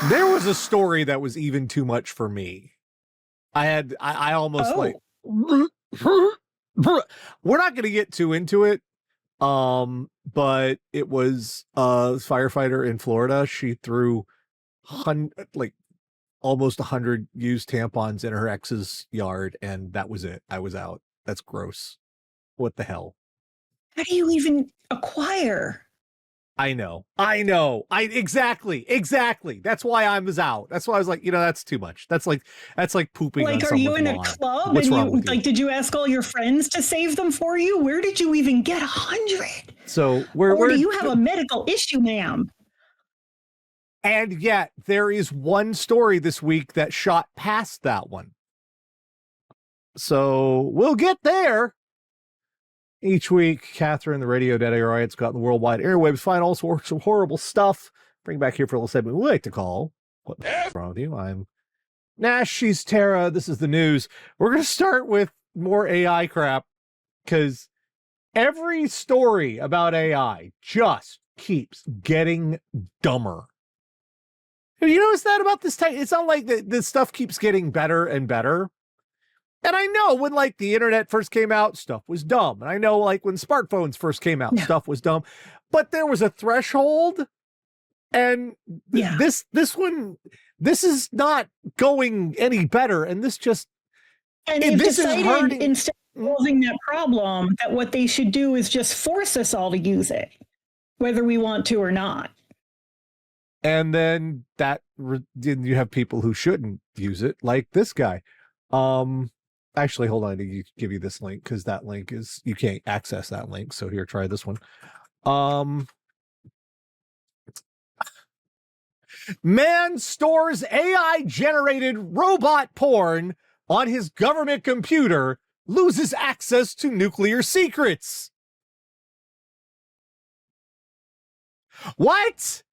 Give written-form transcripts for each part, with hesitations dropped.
There was a story that was even too much for me. I almost like, we're not going to get too into it. But it was a firefighter in Florida. She threw almost 100 used tampons in her ex's yard, and that was it. I was out. That's gross. What the hell? How do you even acquire? I know. Exactly. That's why I was out. That's why I was like, that's too much. That's like pooping on someone's lawn. Like, are you in a club? What's and wrong with you? Like, did you ask all your friends to save them for you? Where did you even get 100? So or do you have a medical issue, ma'am? And yet there is one story this week that shot past that one. So we'll get there. Each week, Catherine, the radio dead rights, got the worldwide airwaves, find all sorts of horrible stuff. Bring back here for a little segment we like to call What's Wrong With You? I'm Nash, she's Tara. This is the news. We're going to start with more AI crap because every story about AI just keeps getting dumber. Have you noticed that about this type? It's not like this stuff keeps getting better and better. And I know when the internet first came out, stuff was dumb. And I know when smartphones first came out, stuff was dumb. But there was a threshold. And this is not going any better. And this just... And they've decided, instead of solving that problem, that what they should do is just force us all to use it, whether we want to or not. And then you have people who shouldn't use it, like this guy. Actually, hold on to give you this link because that link is, you can't access that link. So here, try this one. Man stores AI generated robot porn on his government computer, loses access to nuclear secrets. What?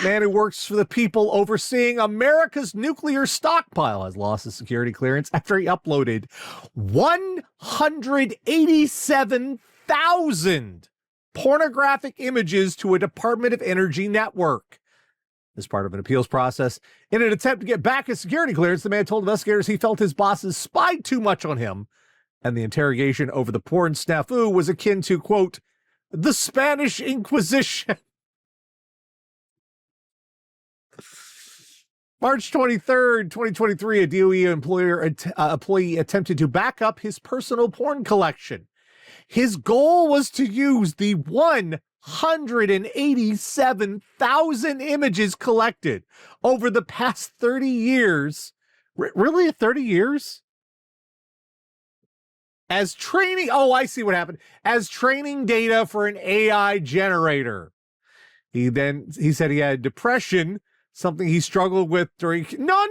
Man who works for the people overseeing America's nuclear stockpile has lost his security clearance after he uploaded 187,000 pornographic images to a Department of Energy network. As part of an appeals process, in an attempt to get back his security clearance, the man told investigators he felt his bosses spied too much on him, and the interrogation over the porn snafu was akin to, quote, the Spanish Inquisition. March 23rd, 2023, a DOE employee attempted to back up his personal porn collection. His goal was to use the 187,000 images collected over the past 30 years. Really, 30 years? As training, I see what happened. As training data for an AI generator. He said he had depression, something he struggled with during... No.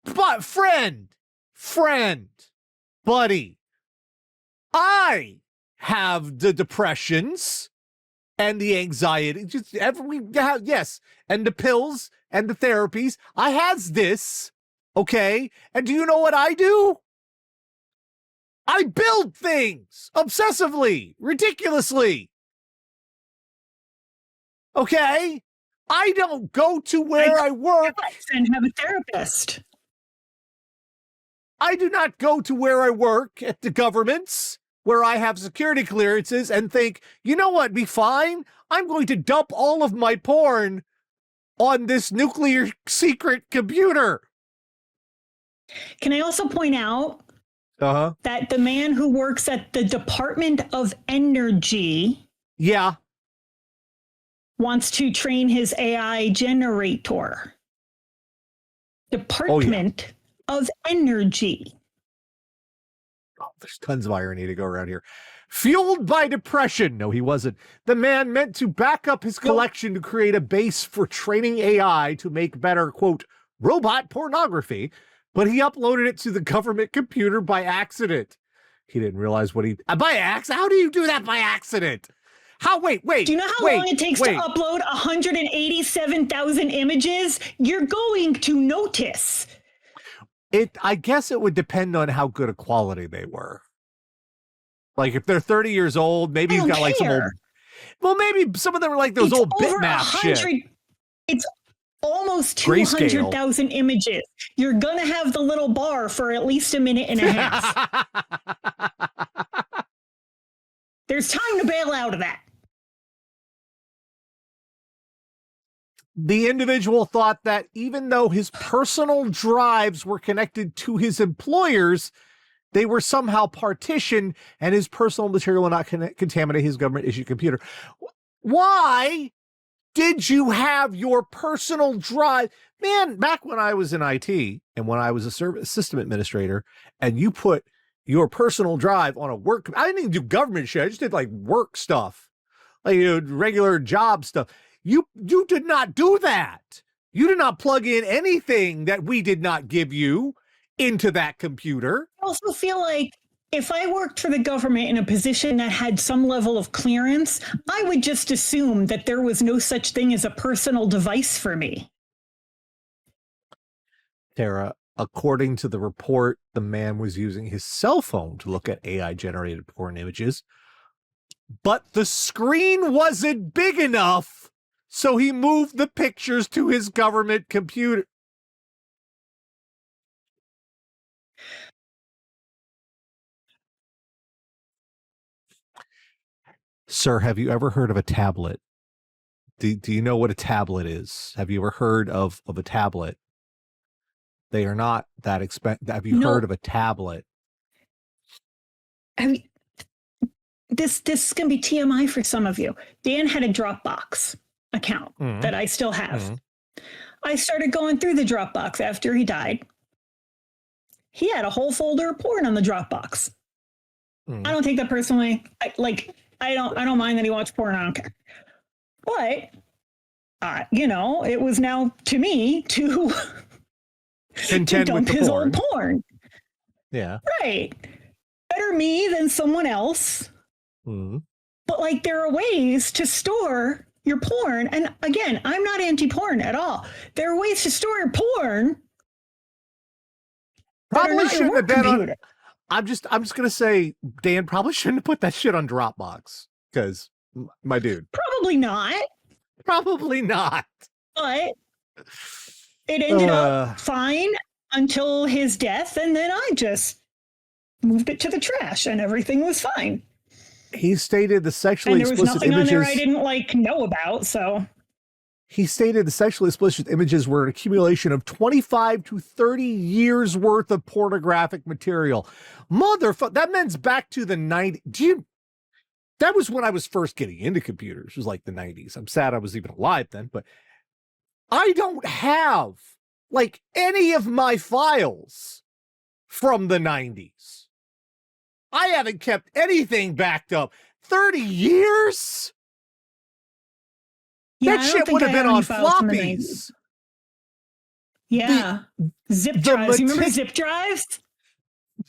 But friend, buddy, I have the depressions and the anxiety, yes, and the pills and the therapies. I has this, okay? And do you know what I do? I build things obsessively, ridiculously. Okay? I don't go to where I work and have a therapist. I do not go to where I work at the government's, where I have security clearances, and think, you know what, be fine? I'm going to dump all of my porn on this nuclear secret computer. Can I also point out that the man who works at the Department of Energy wants to train his AI generator. Department of Energy. Oh, there's tons of irony to go around here. Fueled by depression. No, he wasn't. The man meant to back up his collection to create a base for training AI to make better, quote, robot pornography, but he uploaded it to the government computer by accident. He didn't realize what by accident? How do you do that by accident? Wait. Do you know how long it takes to upload 187,000 images? You're going to notice. I guess it would depend on how good a quality they were. Like if they're 30 years old, maybe you've got like some old. Well, maybe some of them are like those old bitmap shit. It's almost 200,000 images. You're going to have the little bar for at least a minute and a half. There's time to bail out of that. The individual thought that even though his personal drives were connected to his employer's, they were somehow partitioned and his personal material will not contaminate his government-issued computer. Why did you have your personal drive? Man, back when I was in IT and when I was a system administrator and you put your personal drive on a work, I didn't even do government shit. I just did like work stuff, like regular job stuff. You did not do that. You did not plug in anything that we did not give you into that computer. I also feel like if I worked for the government in a position that had some level of clearance, I would just assume that there was no such thing as a personal device for me. Tara, according to the report, the man was using his cell phone to look at AI-generated porn images, but the screen wasn't big enough, so he moved the pictures to his government computer. Sir, have you ever heard of a tablet? Do you know what a tablet is? Have you ever heard of a tablet? They are not that expensive. Have you heard of a tablet? I mean, this is going to be TMI for some of you. Dan had a Dropbox account that I still have. I started going through the Dropbox after he died. He had a whole folder of porn on the Dropbox. I don't take that personally. I don't mind that he watched porn. I don't care. But, it was now to me to dump his old porn. Yeah. Right. Better me than someone else. But there are ways to store your porn. And again, I'm not anti-porn at all. There are ways to store your porn. Probably shouldn't have been on. I'm just gonna say, Dan probably shouldn't have put that shit on Dropbox because, my dude. Probably not. Probably not. But it ended up fine until his death, and then I just moved it to the trash, and everything was fine. He stated the sexually explicit images. And there was nothing on there I didn't know about, so. He stated the sexually explicit images were an accumulation of 25 to 30 years worth of pornographic material. Motherfucker, that means back to the 90s. That was when I was first getting into computers. It was like the 90s. I'm sad I was even alive then, but I don't have any of my files from the 90s. I haven't kept anything backed up. 30 years? Yeah, that shit would have been on floppies. Yeah. Zip drives. You remember zip drives?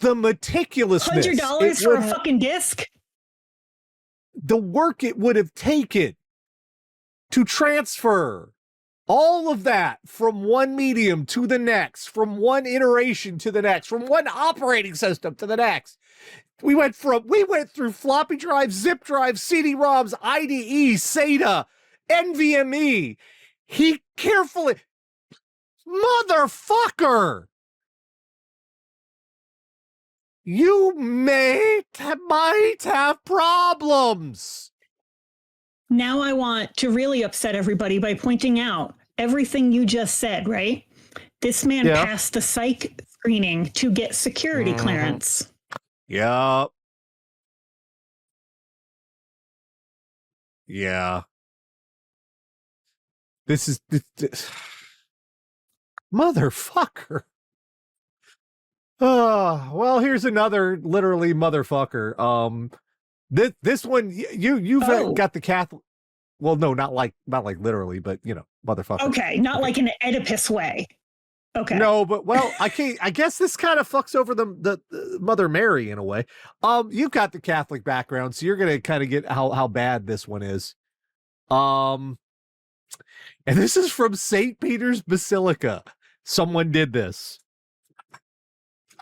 The meticulousness. $100 for a fucking disc? The work it would have taken to transfer all of that from one medium to the next, from one iteration to the next, from one operating system to the next. We went through floppy drive, zip drive, CD-ROMs, IDE, SATA, NVMe. He carefully, motherfucker, you might have problems. Now I want to really upset everybody by pointing out everything you just said, right? This man passed the psych screening to get security clearance. Yeah. Yeah. This is motherfucker. Well, here's another literally motherfucker. This one you've got the Catholic. Well, no, not like literally, but motherfucker. Okay, not like in an Oedipus way. Okay. No, but I guess this kind of fucks over the Mother Mary in a way. You've got the Catholic background, so you're gonna kind of get how bad this one is. And this is from St. Peter's Basilica. Someone did this.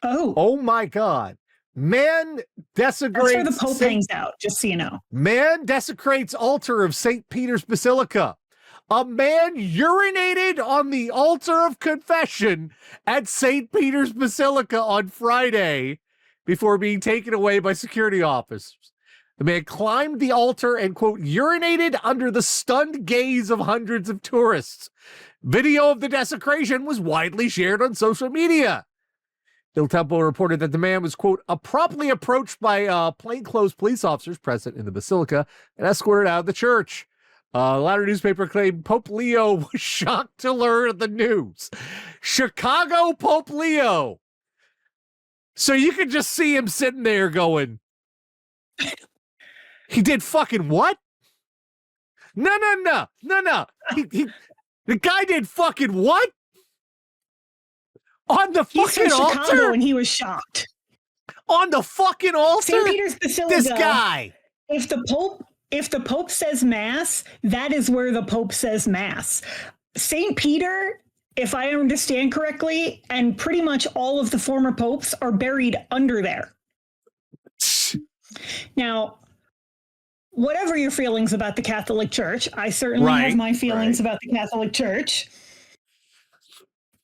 Oh my God. Man That's where the desecrates Pope hangs out, just so you know. Man desecrates altar of St. Peter's Basilica. A man urinated on the altar of confession at St. Peter's Basilica on Friday before being taken away by security officers. The man climbed the altar and, quote, urinated under the stunned gaze of hundreds of tourists. Video of the desecration was widely shared on social media. Il Tempo reported that the man was, quote, abruptly approached by plainclothes police officers present in the basilica and escorted out of the church. The latter newspaper claimed Pope Leo was shocked to learn of the news. Chicago Pope Leo. So you can just see him sitting there going, he did fucking what? No. The guy did fucking what? On the fucking altar? Chicago and he was shocked. On the fucking altar? St. Peter's Basilica. This guy. If the Pope says Mass, that is where the Pope says Mass. St. Peter, if I understand correctly, and pretty much all of the former popes are buried under there. Now, whatever your feelings about the Catholic Church, I certainly have my feelings about the Catholic Church.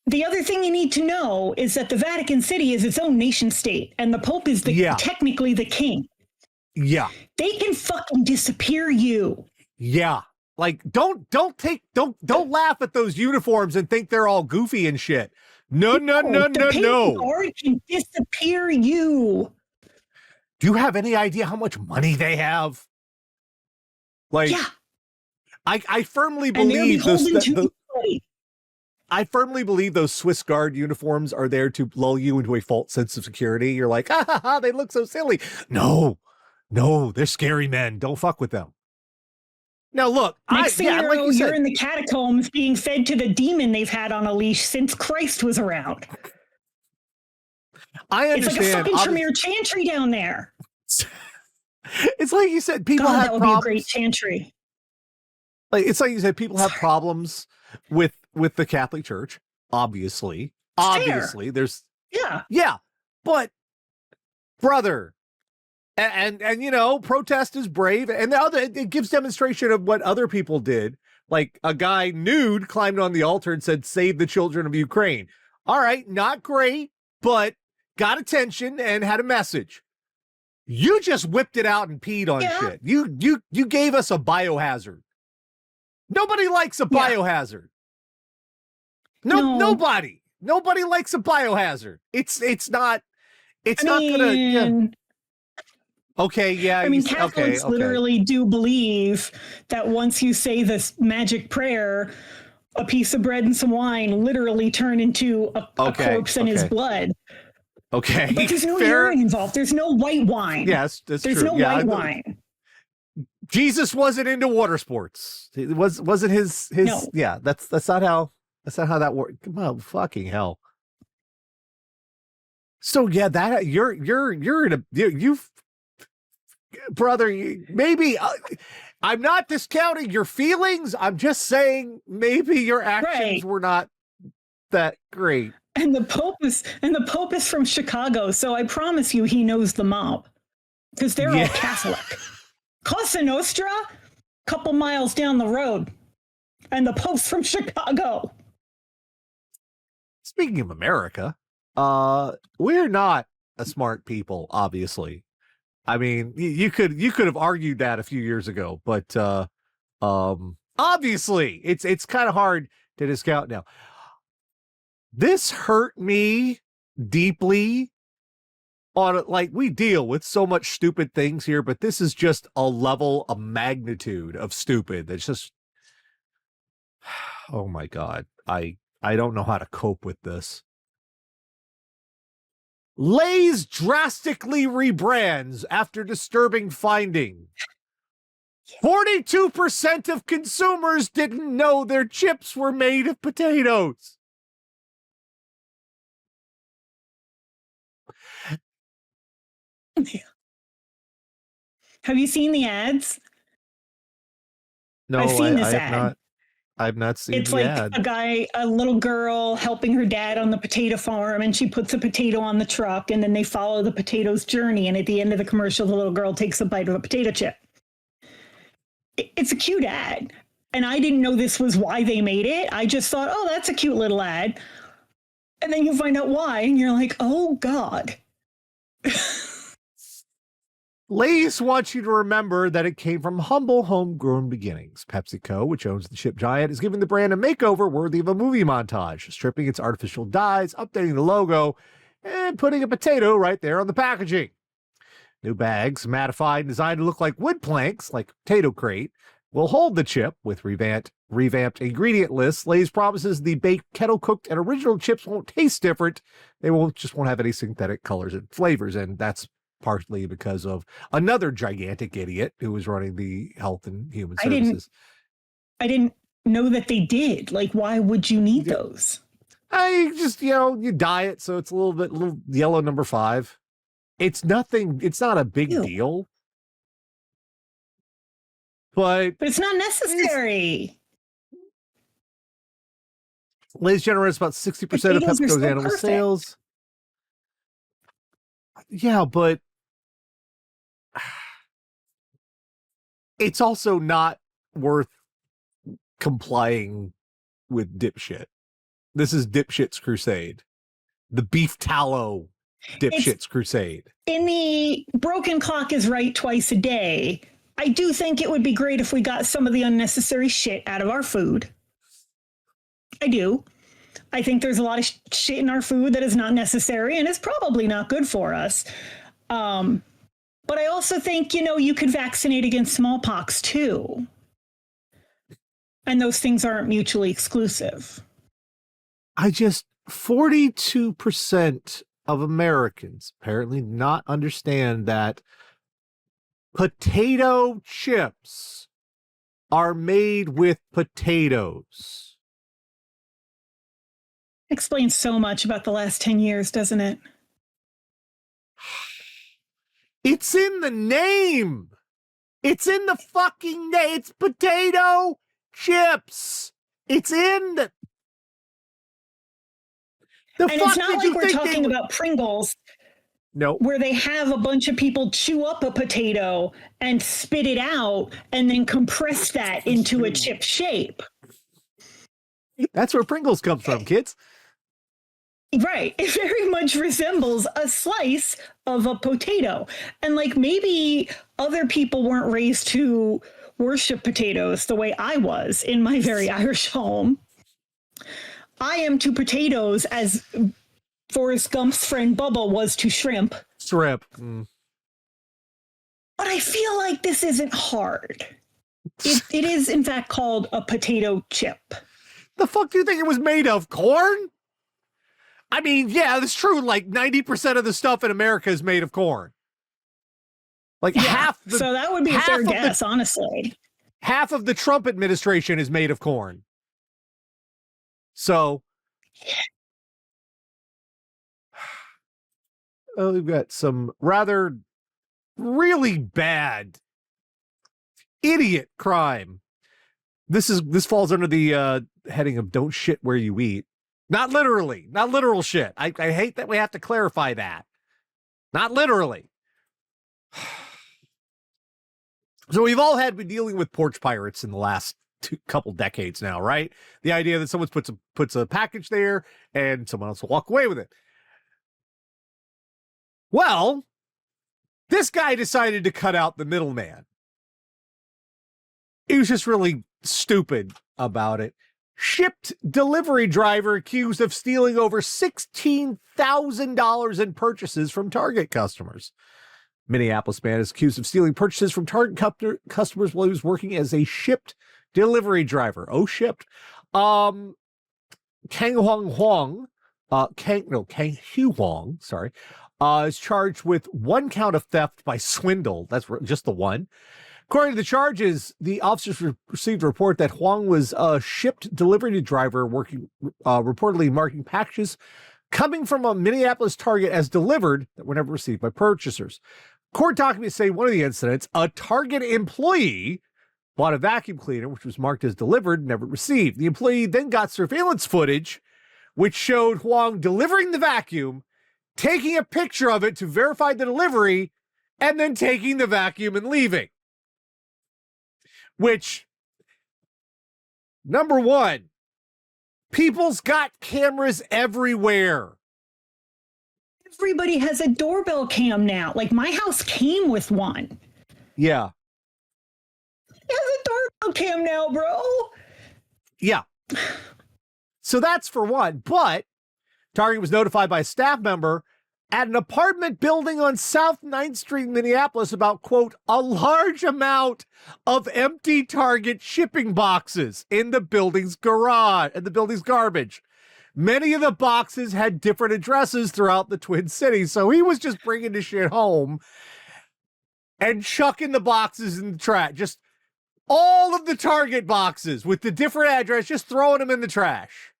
The other thing you need to know is that the Vatican City is its own nation state, and the Pope is technically the king. Yeah. They can fucking disappear you. Yeah. Like, don't laugh at those uniforms and think they're all goofy and shit. No. The guard can disappear you. Do you have any idea how much money they have? Like, yeah. I firmly believe I firmly believe those Swiss Guard uniforms are there to lull you into a false sense of security. You're like, they look so silly. No, they're scary men. Don't fuck with them. Now, look, next thing you know, you're in the catacombs being fed to the demon they've had on a leash since Christ was around. I understand. It's like a fucking Tremere chantry down there. It's like you said, people have that would problems. Be a great chantry. Like, it's like you said, people have problems with the Catholic Church. Obviously, there's but brother, and you know, protest is brave, and it gives demonstration of what other people did. Like a guy nude climbed on the altar and said, "Save the children of Ukraine." All right, not great, but got attention and had a message. You just whipped it out and peed on shit. You gave us a biohazard. Nobody likes a biohazard. No. Nobody likes a biohazard. It's not gonna. Yeah. Okay, yeah. I mean, Catholics literally do believe that once you say this magic prayer, a piece of bread and some wine literally turn into a corpse and his blood. Okay. But there's no urine involved. There's no white wine. Yes, that's true. There's no white wine. Jesus wasn't into water sports. It wasn't his no. Yeah, that's not how that works. Come on, fucking hell. So yeah, that you're brother, maybe I'm not discounting your feelings. I'm just saying maybe your actions were not that great. And the Pope is from Chicago, so I promise you he knows the mob. Because they're all Catholic. Cosa Nostra, couple miles down the road. And the Pope's from Chicago. Speaking of America, we're not a smart people, obviously. I mean, you could have argued that a few years ago, but obviously it's kind of hard to discount now. This hurt me deeply on like we deal with so much stupid things here, but this is just a level, a magnitude of stupid that's just, oh my God. I don't know how to cope with this. Lay's drastically rebrands after disturbing finding. 42% of consumers didn't know their chips were made of potatoes. Have you seen the ads? No, I've seen this I have ad. not. I've not seen It's the like ad. a little girl helping her dad on the potato farm, and she puts a potato on the truck, and then they follow the potato's journey. And at the end of the commercial, the little girl takes a bite of a potato chip. It's a cute ad. And I didn't know this was why they made it. I just thought, oh, that's a cute little ad. And then you find out why, and you're like, oh, God. Lay's wants you to remember that it came from humble, homegrown beginnings. PepsiCo, which owns the chip giant, is giving the brand a makeover worthy of a movie montage, stripping its artificial dyes, updating the logo, and putting a potato right there on the packaging. New bags, mattified and designed to look like wood planks, like potato crate, will hold the chip with revamped ingredient lists. Lay's promises the baked, kettle-cooked, and original chips won't taste different. They won't have any synthetic colors and flavors, and that's partly because of another gigantic idiot who was running the Health and Human Services. I didn't know that they did. Like, why would you need those? I just, you dye it so it's a little yellow number 5. It's nothing. It's not a big deal. But it's not necessary. Lay's generates about 60% of PepsiCo's animal sales. Yeah, but it's also not worth complying with dipshit. This is dipshit's crusade. The beef tallow dipshit's crusade. In the broken clock is right twice a day, I do think it would be great if we got some of the unnecessary shit out of our food. I do. I think there's a lot of shit in our food that is not necessary and is probably not good for us. But I also think, you could vaccinate against smallpox too. And those things aren't mutually exclusive. 42% of Americans apparently not understand that potato chips are made with potatoes. Explains so much about the last 10 years, doesn't it? It's in the name. It's in the fucking name. It's potato chips. It's in the... And it's not like we're talking about Pringles. No. Where they have a bunch of people chew up a potato and spit it out and then compress that into a chip shape. That's where Pringles comes from, kids. Right. It very much resembles a slice of a potato. And maybe other people weren't raised to worship potatoes the way I was in my very Irish home. I am to potatoes as Forrest Gump's friend Bubba was to shrimp. Shrimp. But I feel like this isn't hard. It is, in fact, called a potato chip. The fuck do you think it was made of? Corn? I mean, yeah, that's true. 90% of the stuff in America is made of corn. Half the... So that would be a fair guess, honestly. Half of the Trump administration is made of corn. So... we've got some really bad idiot crime. This falls under the heading of "Don't shit where you eat." Not literally, not literal shit. I hate that we have to clarify that. Not literally. So we've all been dealing with porch pirates in the last couple decades now, right? The idea that someone puts a package there and someone else will walk away with it. Well, this guy decided to cut out the middleman. He was just really stupid about it. Shipped delivery driver accused of stealing over $16,000 in purchases from Target customers. Minneapolis man is accused of stealing purchases from Target customers while he was working as a shipped delivery driver. Oh, shipped. Kang Hu Huang, sorry, is charged with one count of theft by swindle. That's just the one. According to the charges, the officers received a report that Huang was a shipped delivery driver working, reportedly marking packages coming from a Minneapolis Target as delivered that were never received by purchasers. Court documents say one of the incidents, a Target employee bought a vacuum cleaner, which was marked as delivered, never received. The employee then got surveillance footage, which showed Huang delivering the vacuum, taking a picture of it to verify the delivery, and then taking the vacuum and leaving. Which, number one, people's got cameras everywhere. Everybody has a doorbell cam now. Like, my house came with one. Yeah. It has a doorbell cam now, bro. Yeah. So that's for one. But Target was notified by a staff member at an apartment building on South 9th Street in Minneapolis about, quote, a large amount of empty Target shipping boxes in the building's garage and the building's garbage. Many of the boxes had different addresses throughout the Twin Cities. So he was just bringing the shit home and chucking the boxes in the trash. Just all of the Target boxes with the different address, just throwing them in the trash.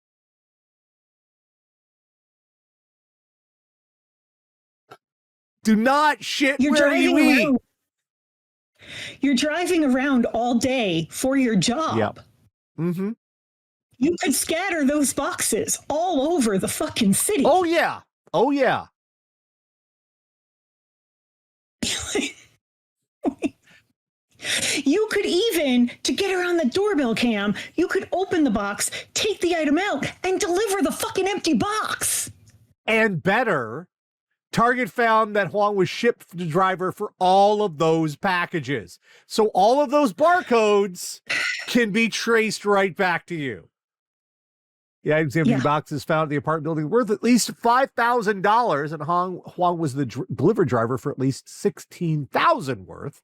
Do not shit where you eat. You're driving around all day for your job. Yep. Mm-hmm. You could scatter those boxes all over the fucking city. Oh, yeah. Oh, yeah. You could even, to get around the doorbell cam, you could open the box, take the item out, and deliver the fucking empty box. And better, Target found that Huang was shipped to the driver for all of those packages. So all of those barcodes can be traced right back to you. The items empty boxes found at the apartment building worth at least $5,000, and Huang was the delivery driver for at least $16,000 worth.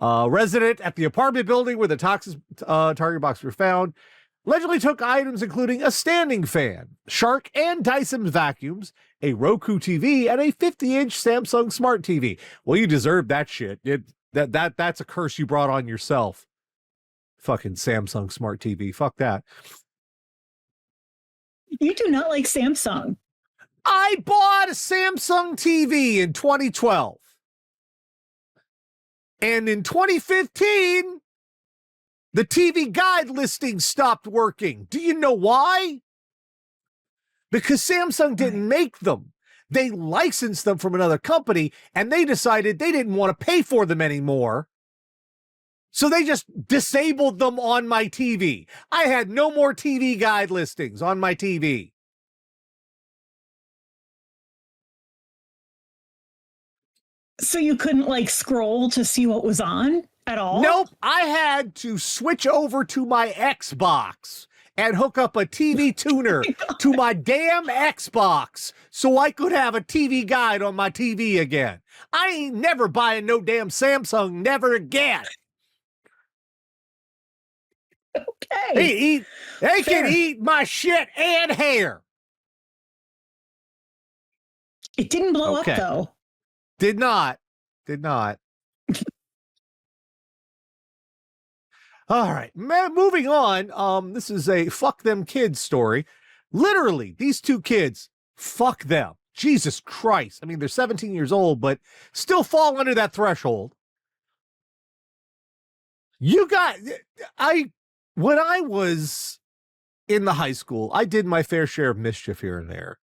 Resident at the apartment building where the toxic Target boxes were found allegedly took items including a standing fan, Shark and Dyson vacuums, a Roku TV, and a 50-inch Samsung Smart TV. Well, you deserve that shit. That's a curse you brought on yourself. Fucking Samsung Smart TV. Fuck that. You do not like Samsung. I bought a Samsung TV in 2012. And in 2015, the TV guide listing stopped working. Do you know why? Because Samsung didn't make them. They licensed them from another company, and they decided they didn't want to pay for them anymore. So they just disabled them on my TV. I had no more TV guide listings on my TV. So you couldn't like scroll to see what was on at all? Nope. I had to switch over to my Xbox and hook up a TV tuner to my damn Xbox so I could have a TV guide on my TV again. I ain't never buying no damn Samsung, never again. Okay. They can eat my shit and hair. It didn't blow up though. Did not. All right, moving on. This is a fuck them kids story. Literally, these two kids, fuck them. Jesus Christ. I mean, they're 17 years old, but still fall under that threshold. When I was in the high school, I did my fair share of mischief here and there.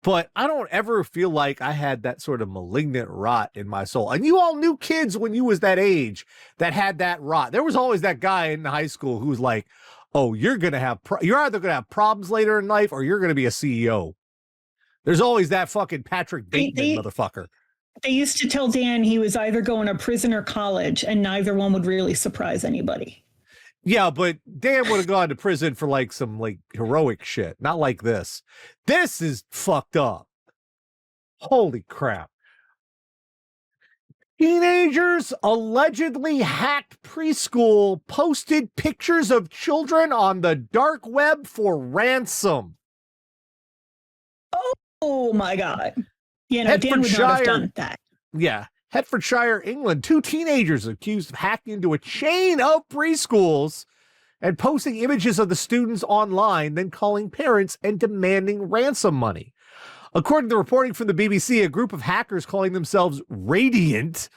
But I don't ever feel like I had that sort of malignant rot in my soul. And you all knew kids when you was that age that had that rot. There was always that guy in high school who was like, oh, you're either going to have problems later in life or you're going to be a CEO. There's always that fucking Patrick Bateman motherfucker. They used to tell Dan he was either going to prison or college, and neither one would really surprise anybody. Yeah, but Dan would have gone to prison for like some like heroic shit, not like this. This is fucked up. Holy crap. Teenagers allegedly hacked preschool, posted pictures of children on the dark web for ransom. Oh my God. Dan would not have done that. Yeah. Hertfordshire, England, two teenagers accused of hacking into a chain of preschools and posting images of the students online, then calling parents and demanding ransom money. According to the reporting from the BBC, a group of hackers calling themselves Radiant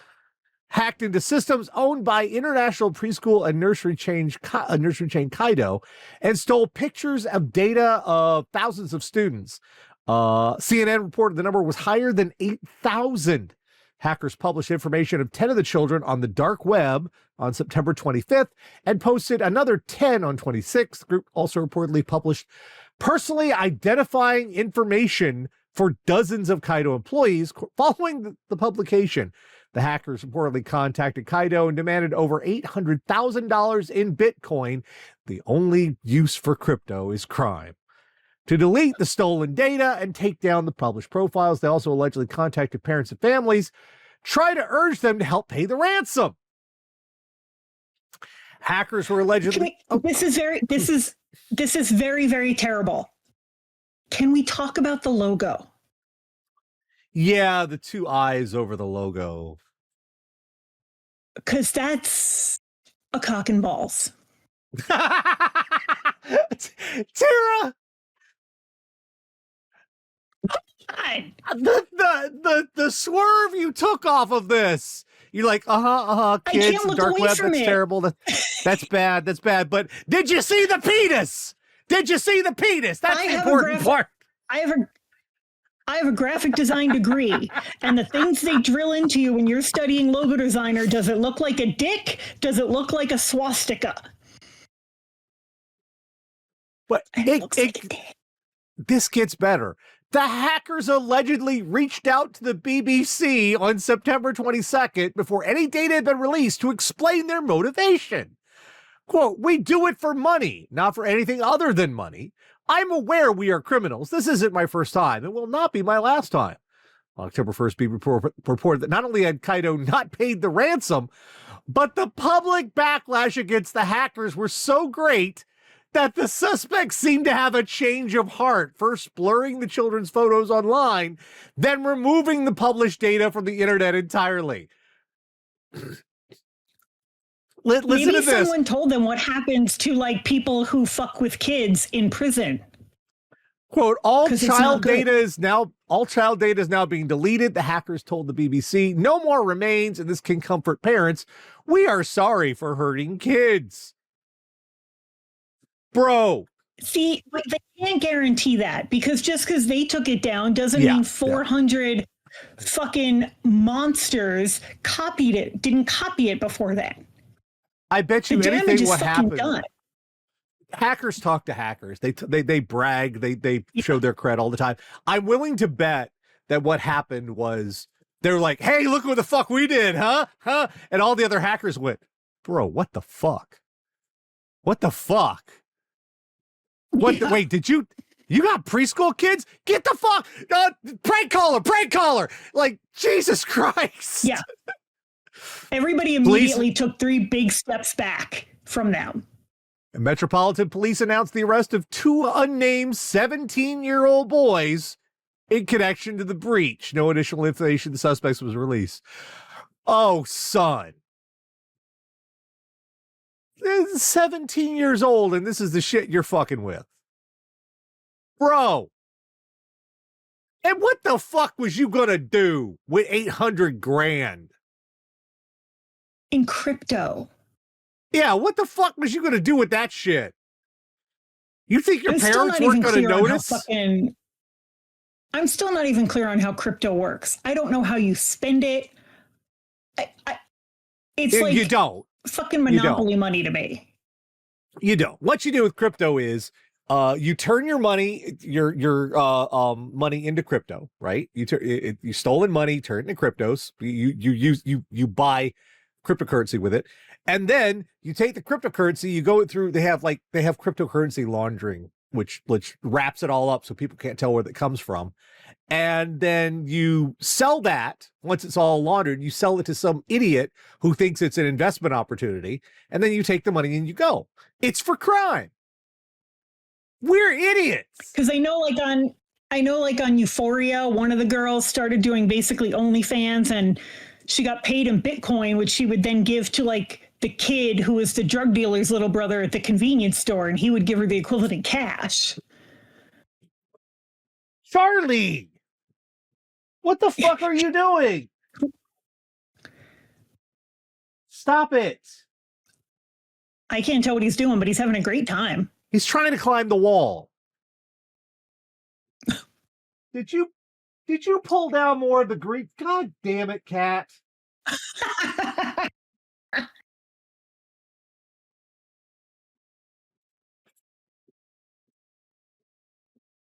hacked into systems owned by international preschool and nursery chain Kaido and stole pictures of data of thousands of students. CNN reported the number was higher than 8,000. Hackers published information of 10 of the children on the dark web on September 25th and posted another 10 on 26th. The group also reportedly published personally identifying information for dozens of Kaido employees. Following the publication, the hackers reportedly contacted Kaido and demanded over $800,000 in Bitcoin. The only use for crypto is crime. To delete the stolen data and take down the published profiles, they also allegedly contacted parents and families, trying to urge them to help pay the ransom. Hackers were allegedly... This is very, very terrible. Can we talk about the logo? Yeah, the two eyes over the logo. Because that's a cock and balls. Tara! The swerve you took off of this. You're like, kids, dark web, that's terrible. That's bad. That's bad. But did you see the penis? Did you see the penis? That's the important part. I have a graphic design degree, and the things they drill into you when you're studying logo designer, does it look like a dick? Does it look like a swastika? But this gets better. The hackers allegedly reached out to the BBC on September 22nd before any data had been released to explain their motivation. Quote, "We do it for money, not for anything other than money. I'm aware we are criminals. This isn't my first time. It will not be my last time." On October 1st, BBC reported that not only had Kaido not paid the ransom, but the public backlash against the hackers were so great that the suspects seemed to have a change of heart, first blurring the children's photos online, then removing the published data from the internet entirely. Listen Maybe to this. someone told them what happens to like people who fuck with kids in prison. Quote, all child data is now being deleted. The hackers told the BBC, no more remains, and this can comfort parents. We are sorry for hurting kids. Bro. See, but they can't guarantee that, because just because they took it down doesn't mean 400 fucking monsters didn't copy it before then. I bet you anything what happened. Done. Hackers talk to hackers. They brag. They show their cred all the time. I'm willing to bet that what happened was they're like, hey, look what the fuck we did, huh? And all the other hackers went, bro, what the fuck? What the fuck? Wait, did you got preschool kids? Get the fuck, prank caller. Like, Jesus Christ. Yeah. Everybody immediately took 3 big steps back from them. Metropolitan Police announced the arrest of 2 unnamed 17-year-old boys in connection to the breach. No additional information. The suspects was released. Oh, son. 17 years old, and this is the shit you're fucking with. Bro. And what the fuck was you gonna do with 800 grand? In crypto. Yeah, what the fuck was you gonna do with that shit? You think your parents weren't gonna notice? I'm still not even clear on how crypto works. I don't know how you spend it. It's like you don't. Fucking monopoly money to me. You don't. What you do with crypto is you turn your money, your money into crypto, right? You stolen money, turn it into cryptos. You buy cryptocurrency with it, and then you take the cryptocurrency, you go through. They have cryptocurrency laundering, which wraps it all up so people can't tell where that comes from. And then you sell that. Once it's all laundered, you sell it to some idiot who thinks it's an investment opportunity. And then you take the money and you go. It's for crime. We're idiots. Because I know like on Euphoria, one of the girls started doing basically OnlyFans, and she got paid in Bitcoin, which she would then give to like the kid who was the drug dealer's little brother at the convenience store, and he would give her the equivalent in cash. Charlie, what the fuck are you doing? Stop it. I can't tell what he's doing, but he's having a great time. He's trying to climb the wall. Did you pull down more of the green? God damn it, cat.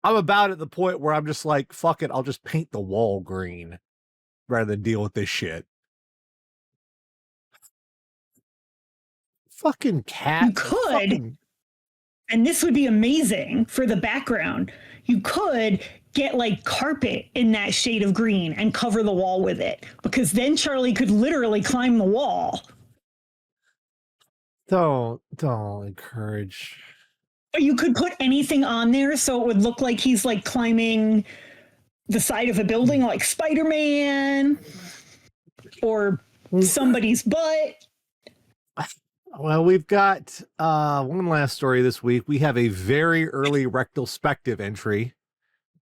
I'm about at the point where I'm just like, fuck it, I'll just paint the wall green rather than deal with this shit. Fucking cat. You could, and this would be amazing for the background. You could get like carpet in that shade of green and cover the wall with it, because then Charlie could literally climb the wall. Don't encourage. Or you could put anything on there so it would look like he's like climbing the side of a building, like Spider-Man or somebody's butt. Well, we've got one last story this week. We have a very early rectospective entry,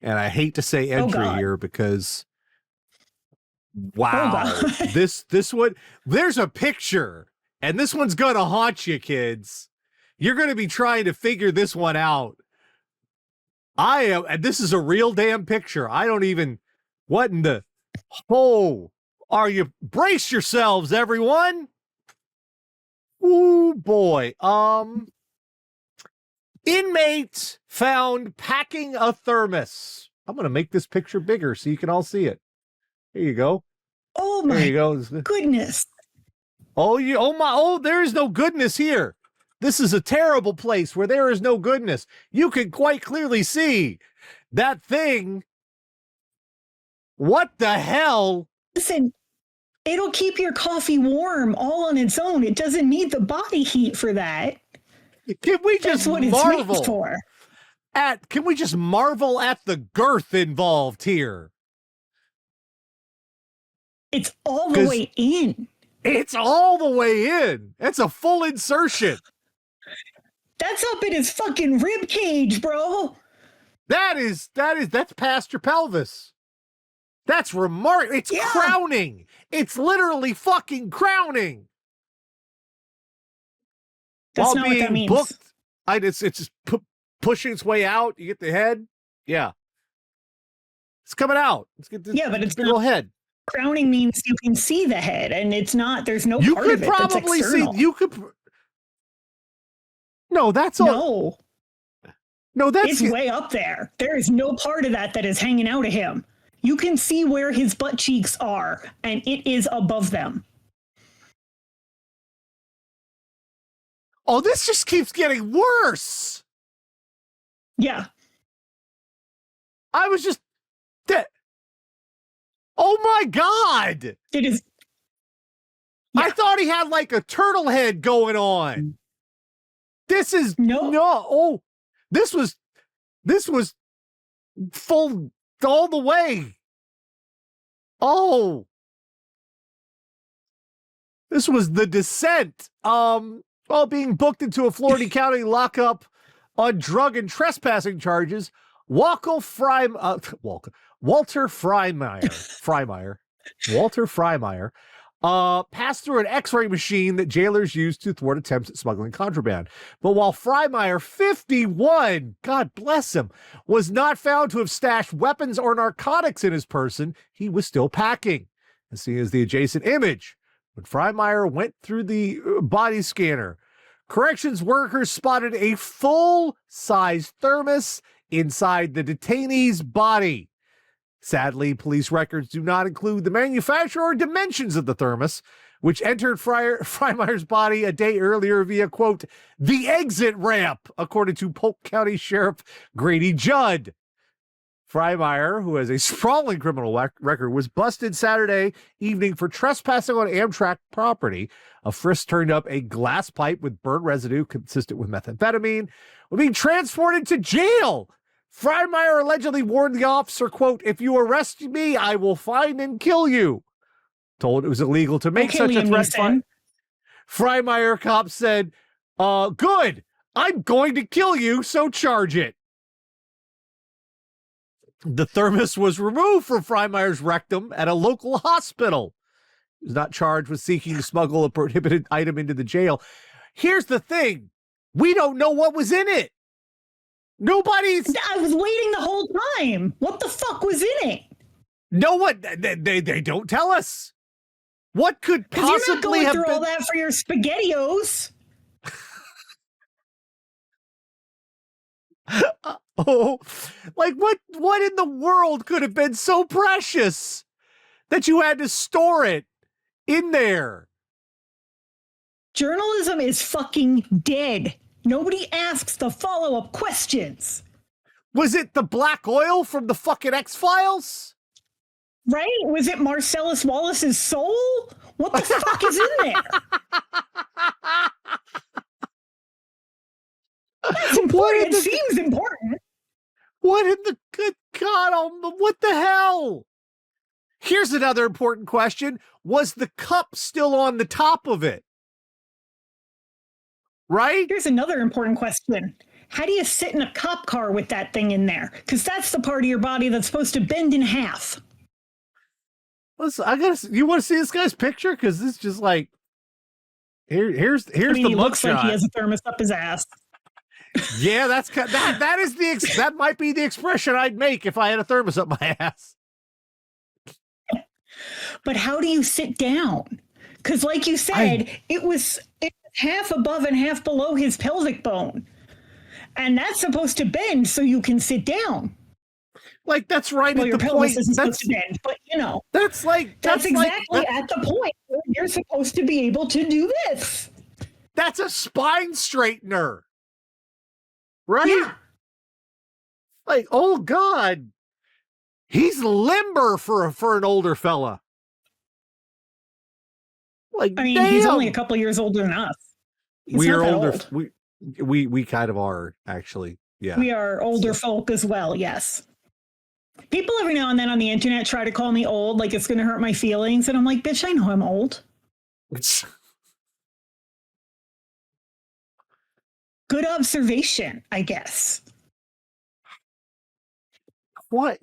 and I hate to say entry here because wow, this one, there's a picture, and this one's gonna haunt you, kids. You're gonna be trying to figure this one out. I am, and this is a real damn picture. I don't even, what in the, are you, brace yourselves, everyone. Ooh, boy. Inmate found packing a thermos. I'm going to make this picture bigger so you can all see it. Here you go. Oh, my goodness. There is no goodness here. This is a terrible place where there is no goodness. You can quite clearly see that thing. What the hell? Listen. It'll keep your coffee warm all on its own. It doesn't need the body heat for that. Can we just That's what it's made for. Can we just marvel at the girth involved here? It's all the way in. It's all the way in. It's a full insertion. That's up in his fucking rib cage, bro. That's past your pelvis. That's remarkable. It's crowning. It's literally fucking crowning. That's not what that means. Booked, it's just pushing its way out. You get the head. Yeah. It's coming out. Let's get this, but it's big old head. Crowning means you can see the head, and it's not, there's no part of it that's external. No, that's all. No, it's way up there. There is no part of that is hanging out of him. You can see where his butt cheeks are, and it is above them. Oh, this just keeps getting worse. Yeah. I was just... Oh, my God. It is... Yeah. I thought he had, like, a turtle head going on. This is... No. Oh, this was full... all the way. Oh, this was the descent. While being booked into a Florida County lockup on drug and trespassing charges, Walter Freimeier passed through an X-ray machine that jailers used to thwart attempts at smuggling contraband. But while Freimeier, 51, God bless him, was not found to have stashed weapons or narcotics in his person, he was still packing. As seen as the adjacent image, when Freimeier went through the body scanner, corrections workers spotted a full-size thermos inside the detainee's body. Sadly, police records do not include the manufacturer or dimensions of the thermos, which entered Freimeier's body a day earlier via, quote, the exit ramp, according to Polk County Sheriff Grady Judd. Freimeier, who has a sprawling criminal record, was busted Saturday evening for trespassing on Amtrak property. A frisk turned up a glass pipe with burnt residue consistent with methamphetamine, being transported to jail. Freimeier allegedly warned the officer, quote, if you arrest me, I will find and kill you. Told it was illegal to make such a threat. Freimeier cops said, good, I'm going to kill you, so charge it. The thermos was removed from Freimeier's rectum at a local hospital. is not charged with seeking to smuggle a prohibited item into the jail. Here's the thing. We don't know what was in it. Nobody's... I was waiting the whole time. What the fuck was in it? No one... They don't tell us. What could possibly you're not going have through been... all that for your SpaghettiOs. Like what in the world could have been so precious that you had to store it in there? Journalism is fucking dead. Nobody asks the follow-up questions. Was it the black oil from the fucking X-Files? Right? Was it Marcellus Wallace's soul? What the fuck is in there? That's important. It seems important. What in the good God? What the hell? Here's another important question. Was the cup still on the top of it? Right? Here's another important question. How do you sit in a cop car with that thing in there? Because that's the part of your body that's supposed to bend in half. Listen, you want to see this guy's picture? Because it's just like, here's the mugshot. He looks like he has a thermos up his ass. Yeah, that might be the expression I'd make if I had a thermos up my ass. But how do you sit down? Because like you said, it was half above and half below his pelvic bone. And that's supposed to bend so you can sit down. Like, that's right well, at your the pelvis point. Isn't supposed to bend, but you know. That's exactly at the point where you're supposed to be able to do this. That's a spine straightener. Right? Yeah. Like, oh God. He's limber for an older fella. Like, I mean, damn. he's only a couple years older than us. We are older. Old. We kind of are, actually. Yeah. We are older folk as well, yes. People every now and then on the internet try to call me old, like it's going to hurt my feelings. And I'm like, bitch, I know I'm old. Good observation, I guess. What?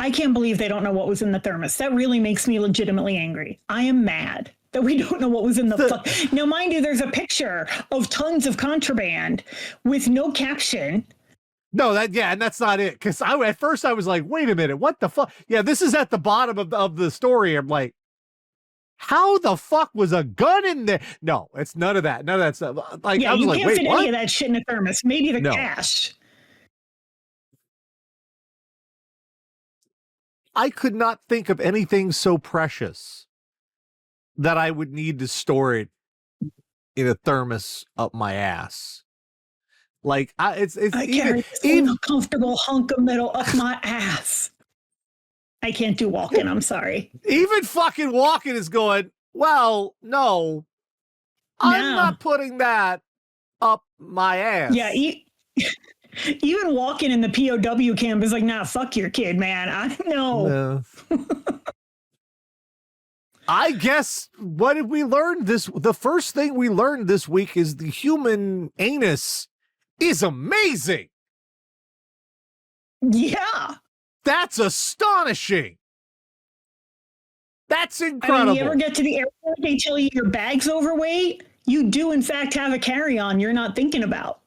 I can't believe they don't know what was in the thermos. That really makes me legitimately angry. I am mad that we don't know what was in the fuck. Now, mind you, there's a picture of tons of contraband with no caption. No, and that's not it. Because at first I was like, wait a minute, what the fuck? Yeah, this is at the bottom of the story. I'm like, how the fuck was a gun in there? No, it's none of that. None of that stuff. Like, yeah, I was you like, can't wait, fit what? any of that shit in a thermos. Maybe the cash. I could not think of anything so precious that I would need to store it in a thermos up my ass. Like, I carry this uncomfortable hunk of metal up my ass. I can't do walking. I'm sorry. Even fucking walking is going, well, no, I'm not putting that up my ass. Yeah. Even walking in the POW camp is like, nah, fuck your kid, man. I know. I guess what did we learn the first thing we learned this week is the human anus is amazing. Yeah. That's astonishing. That's incredible. I mean, you ever get to the airport, they tell you your bag's overweight? You do, in fact, have a carry-on you're not thinking about.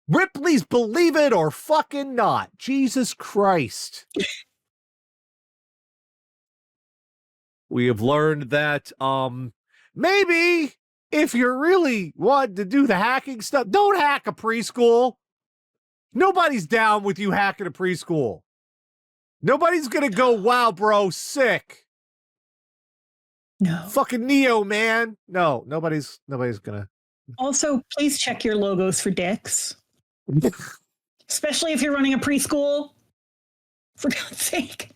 Ripley's Believe It or Fucking Not. Jesus Christ. We have learned that maybe if you're really wanting to do the hacking stuff, don't hack a preschool. Nobody's down with you hacking a preschool. Nobody's going to go, wow, bro, sick. No. Fucking Neo, man. No, nobody's going to. Also, please check your logos for dicks. Especially if you're running a preschool. For God's sake.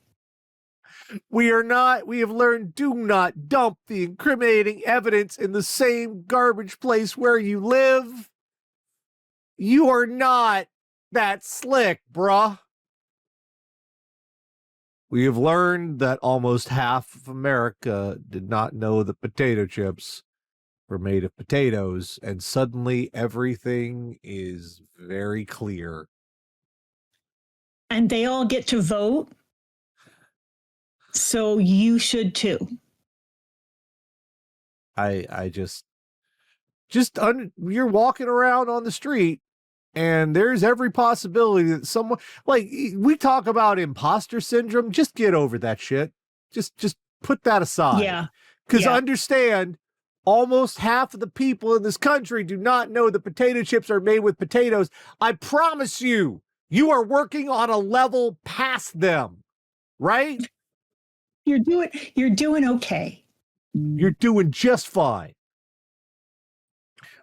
We have learned, do not dump the incriminating evidence in the same garbage place where you live. You are not that slick, bruh. We have learned that almost half of America did not know that potato chips were made of potatoes, and suddenly everything is very clear. And they all get to vote? So you should too. You're walking around on the street and there's every possibility that someone, like, we talk about imposter syndrome. Just get over that shit. Just put that aside. Yeah. Because understand, almost half of the people in this country do not know that potato chips are made with potatoes. I promise you, you are working on a level past them, right? You're doing okay. You're doing just fine.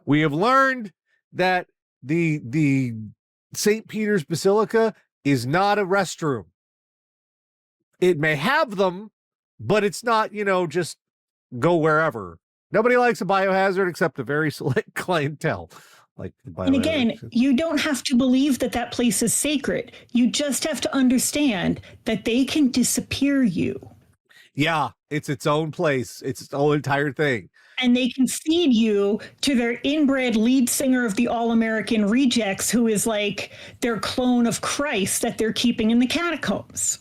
We have learned that the St. Peter's Basilica is not a restroom. It may have them, but it's not, just go wherever. Nobody likes a biohazard except a very select clientele. And again, you don't have to believe that that place is sacred. You just have to understand that they can disappear you. Yeah, it's its own place. It's its own entire thing. And they can feed you to their inbred lead singer of the All-American Rejects, who is like their clone of Christ that they're keeping in the catacombs.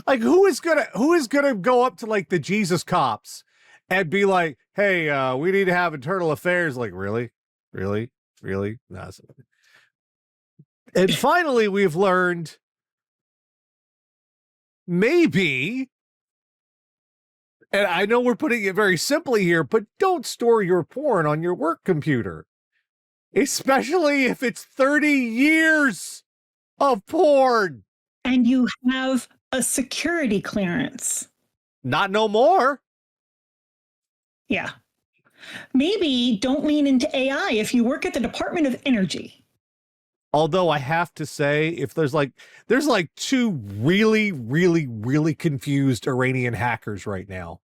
Like, who is gonna go up to like the Jesus cops and be like, "Hey, we need to have internal affairs." Like, really? No. And finally, we've learned maybe, and I know we're putting it very simply here, but don't store your porn on your work computer, especially if it's 30 years of porn. And you have a security clearance. Not no more. Yeah. Maybe don't lean into AI if you work at the Department of Energy. Although I have to say, if there's like two really, really, really confused Iranian hackers right now.